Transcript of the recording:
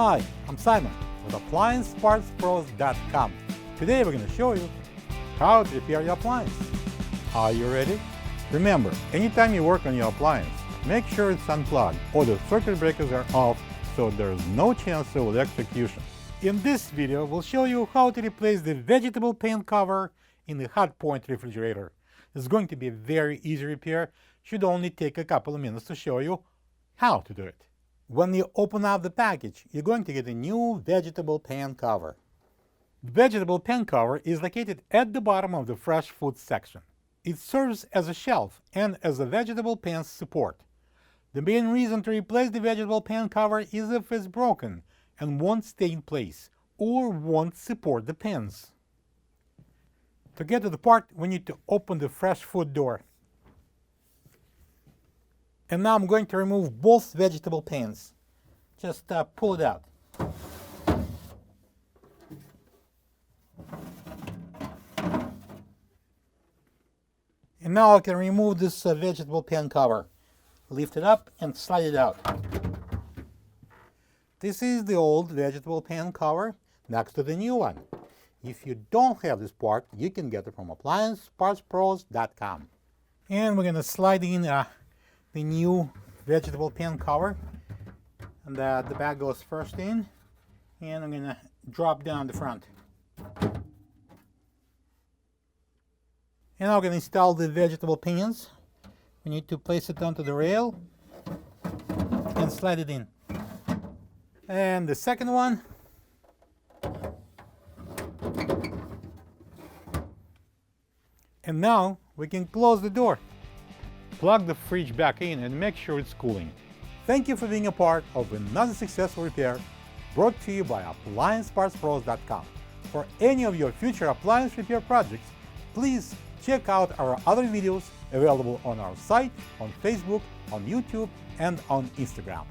Hi, I'm Simon with AppliancePartsPros.com. Today we're going to show you how to repair your appliance. Are you ready? Remember, anytime you work on your appliance, make sure it's unplugged or the circuit breakers are off so there's no chance of electrocution. In this video, we'll show you how to replace the vegetable paint cover in the hotpoint refrigerator. It's going to be a very easy repair. Should only take a couple of minutes to show you how to do it. When you open up the package, you're going to get a new vegetable pan cover. The vegetable pan cover is located at the bottom of the fresh food section. It serves as a shelf and as a vegetable pan support. The main reason to replace the vegetable pan cover is if it's broken and won't stay in place or won't support the pans. To get to the part, we need to open the fresh food door. And now I'm going to remove both vegetable pans. Just pull it out. And now I can remove this vegetable pan cover. Lift it up and slide it out. This is the old vegetable pan cover next to the new one. If you don't have this part, you can get it from AppliancePartsPros.com. And we're going to slide in the new vegetable pan cover, and the bag goes first in, and I'm going to drop down the front. And now we're going to install the vegetable pans. We need to place it onto the rail and slide it in. And the second one. And now we can close the door. Plug the fridge back in and make sure it's cooling. Thank you for being a part of another successful repair brought to you by AppliancePartsPros.com. For any of your future appliance repair projects, please check out our other videos available on our site, on Facebook, on YouTube, and on Instagram.